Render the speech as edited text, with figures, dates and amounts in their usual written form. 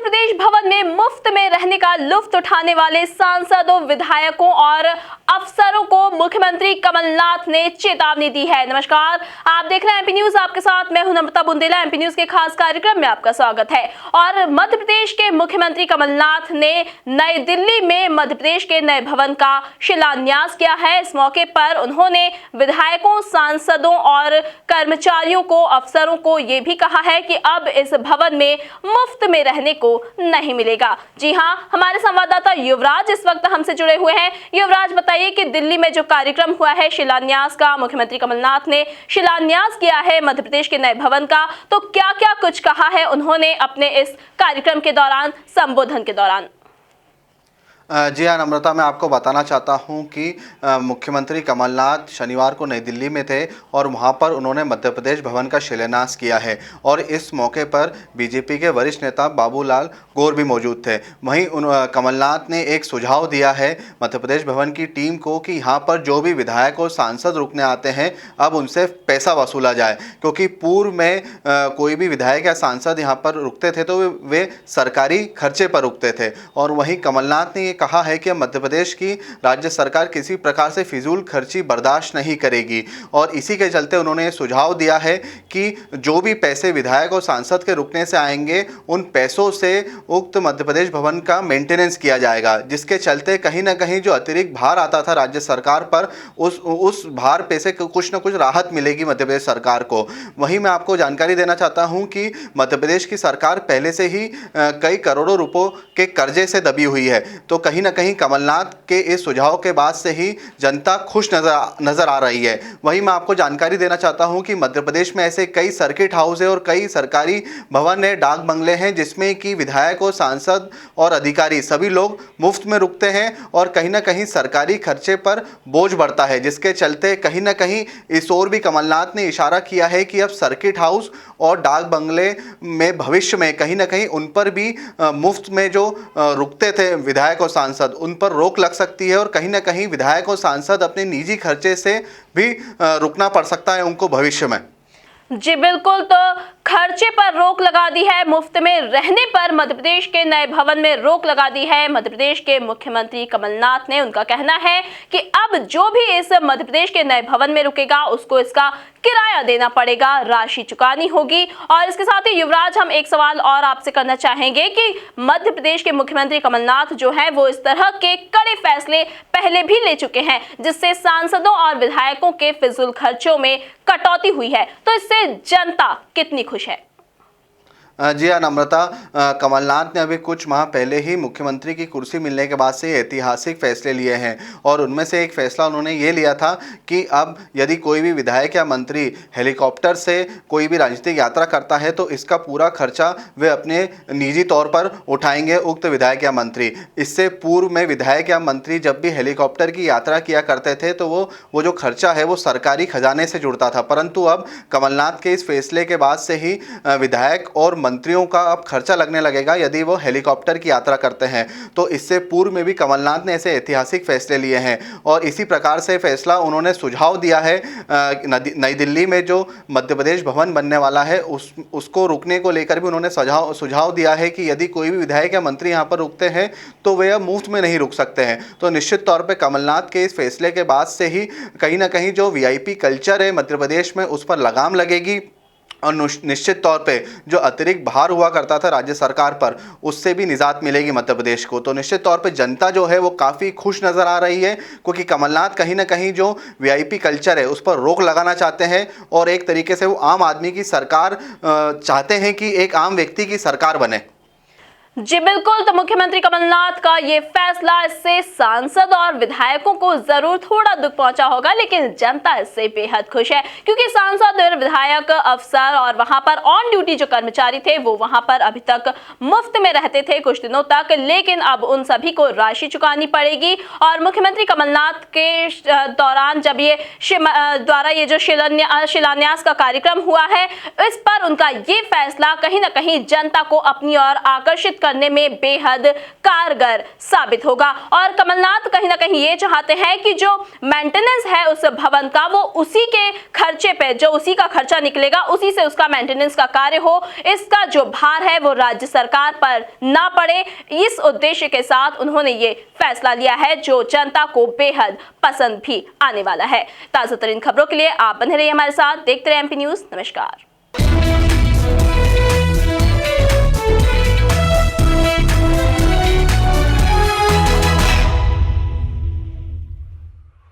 प्रदेश भवन में मुफ्त में रहने का लुत्फ उठाने वाले सांसदों, विधायकों और अफसरों को मुख्यमंत्री कमलनाथ ने चेतावनी दी है। नमस्कार, आप देख रहे हैं एमपी न्यूज। आपके साथ मैं हूं नम्रता बुंदेला। एमपी न्यूज के खास कार्यक्रम में आपका स्वागत है। और मध्य प्रदेश के मुख्यमंत्री कमलनाथ ने नई दिल्ली में मध्य प्रदेश के नए भवन का शिलान्यास किया है। इस मौके पर उन्होंने विधायकों, सांसदों और कर्मचारियों को, अफसरों को ये भी कहा है कि अब इस भवन में मुफ्त में रहने को नहीं मिलेगा। जी हां, हमारे संवाददाता युवराज इस वक्त हमसे जुड़े हुए हैं। युवराज, बताइए कि दिल्ली में जो कार्यक्रम हुआ है शिलान्यास का, मुख्यमंत्री कमलनाथ ने शिलान्यास किया है मध्य प्रदेश के नए भवन का, तो क्या क्या कुछ कहा है उन्होंने अपने इस कार्यक्रम के दौरान, संबोधन के दौरान? जी हाँ नम्रता, मैं आपको बताना चाहता हूँ कि मुख्यमंत्री कमलनाथ शनिवार को नई दिल्ली में थे और वहाँ पर उन्होंने मध्य प्रदेश भवन का शिलान्यास किया है। और इस मौके पर बीजेपी के वरिष्ठ नेता बाबूलाल गौर भी मौजूद थे। वहीं कमलनाथ ने एक सुझाव दिया है मध्य प्रदेश भवन की टीम को कि यहाँ पर जो भी विधायक और सांसद रुकने आते हैं अब उनसे पैसा वसूला जाए, क्योंकि पूर्व में कोई भी विधायक या सांसद यहाँ पर रुकते थे तो वे सरकारी खर्चे पर रुकते थे। और वहीं कमलनाथ ने कहा है कि मध्य प्रदेश की राज्य सरकार किसी प्रकार से फिजूल खर्ची बर्दाश्त नहीं करेगी। और इसी के चलते उन्होंने सुझाव दिया है कि जो भी पैसे विधायक और सांसद के रुकने से आएंगे उन पैसों से उक्त मध्य प्रदेश भवन का मेंटेनेंस किया जाएगा, जिसके चलते कहीं ना कहीं जो अतिरिक्त भार आता था राज्य सरकार पर उस भार पे से कुछ न कुछ राहत मिलेगी मध्य प्रदेश सरकार को। वहीं मैं आपको जानकारी देना चाहता हूं कि मध्य प्रदेश की सरकार पहले से ही कई करोड़ों रुपयों के कर्जे से दबी हुई है। तो कहीं ना कहीं कमलनाथ के इस सुझाव के बाद से ही जनता खुश नजर आ रही है। वहीं मैं आपको जानकारी देना चाहता हूं कि मध्य प्रदेश में ऐसे कई सर्किट हाउस है और कई सरकारी भवन है, डाक बंगले हैं, जिसमें कि विधायक और सांसद और अधिकारी सभी लोग मुफ्त में रुकते हैं और कहीं ना कहीं सरकारी खर्चे पर बोझ बढ़ता है, जिसके चलते कहीं ना कहीं इस ओर भी कमलनाथ ने इशारा किया है कि अब सर्किट हाउस और डाक बंगले में भविष्य में कहीं ना कहीं उन पर भी मुफ्त में जो रुकते थे विधायक और सांसद, उन पर रोक लग सकती है और कहीं ना कहीं विधायक और सांसद अपने निजी खर्चे से भी रुकना पड़ सकता है उनको भविष्य में। जी बिल्कुल, तो खर्चे पर रोक लगा दी है, मुफ्त में रहने पर मध्य प्रदेश के नए भवन में रोक लगा दी है मध्य प्रदेश के मुख्यमंत्री कमलनाथ ने। उनका कहना है कि अब जो भी इस मध्य प्रदेश के नए भवन में रुकेगा उसको इसका किराया देना पड़ेगा, राशि चुकानी होगी। और इसके साथ ही युवराज, हम एक सवाल और आपसे करना चाहेंगे कि मध्य प्रदेश के मुख्यमंत्री कमलनाथ जो हैं वो इस तरह के कड़े फैसले पहले भी ले चुके हैं जिससे सांसदों और विधायकों के फिजूल खर्चों में कटौती हुई है, तो इससे जनता कितनी खुश है? जी हाँ नम्रता, कमलनाथ ने अभी कुछ माह पहले ही मुख्यमंत्री की कुर्सी मिलने के बाद से ऐतिहासिक फैसले लिए हैं और उनमें से एक फैसला उन्होंने ये लिया था कि अब यदि कोई भी विधायक या मंत्री हेलीकॉप्टर से कोई भी राजनीतिक यात्रा करता है तो इसका पूरा खर्चा वे अपने निजी तौर पर उठाएंगे उक्त विधायक या मंत्री। इससे पूर्व में विधायक या मंत्री जब भी हेलीकॉप्टर की यात्रा किया करते थे तो वो जो खर्चा है वो सरकारी खजाने से जुड़ता था, परंतु अब कमलनाथ के इस फैसले के बाद से ही विधायक और मंत्रियों का अब खर्चा लगने लगेगा यदि वो हेलीकॉप्टर की यात्रा करते हैं। तो इससे पूर्व में भी कमलनाथ ने ऐसे ऐतिहासिक फैसले लिए हैं और इसी प्रकार से फैसला उन्होंने सुझाव दिया है नई दिल्ली में जो मध्य प्रदेश भवन बनने वाला है उसको रुकने को लेकर भी उन्होंने सुझाव दिया है कि यदि कोई भी विधायक या मंत्री यहाँ पर रुकते हैं तो वे अब मुफ्त में नहीं रुक सकते हैं। तो निश्चित तौर पर कमलनाथ के इस फैसले के बाद से ही कहीं ना कहीं जो वीआईपी कल्चर है मध्य प्रदेश में उस पर लगाम लगेगी और निश्चित तौर पे जो अतिरिक्त भार हुआ करता था राज्य सरकार पर उससे भी निजात मिलेगी मध्य प्रदेश को। तो निश्चित तौर पे जनता जो है वो काफ़ी खुश नज़र आ रही है, क्योंकि कमलनाथ कहीं ना कहीं जो वीआईपी कल्चर है उस पर रोक लगाना चाहते हैं और एक तरीके से वो आम आदमी की सरकार चाहते हैं कि एक आम व्यक्ति की सरकार बने। जी बिल्कुल, तो मुख्यमंत्री कमलनाथ का ये फैसला, इससे सांसद और विधायकों को जरूर थोड़ा दुख पहुंचा होगा, लेकिन जनता इससे बेहद खुश है क्योंकि सांसद, विधायक, अफसर और वहां पर ऑन ड्यूटी जो कर्मचारी थे वो वहां पर अभी तक मुफ्त में रहते थे कुछ दिनों तक, लेकिन अब उन सभी को राशि चुकानी पड़ेगी। और मुख्यमंत्री कमलनाथ के दौरान जब ये जो शिलान्यास का कार्यक्रम हुआ है इस पर उनका ये फैसला कहीं ना कहीं जनता को अपनी ओर आकर्षित करने में बेहद कारगर साबित होगा। और कमलनाथ कहीं ना कहीं ये चाहते हैं कि जो मेंटेनेंस है उस भवन का वो उसी के खर्चे पे, जो उसी का खर्चा निकलेगा उसी से उसका मेंटेनेंस का कार्य हो, इसका जो भार है वो राज्य सरकार पर ना पड़े। इस उद्देश्य के साथ उन्होंने ये फैसला लिया है जो जनता को बेहद पसंद भी आने वाला है। ताजा तरीन खबरों के लिए आप बने रहिए हमारे साथ, देखते रहिए एमपी न्यूज। नमस्कार।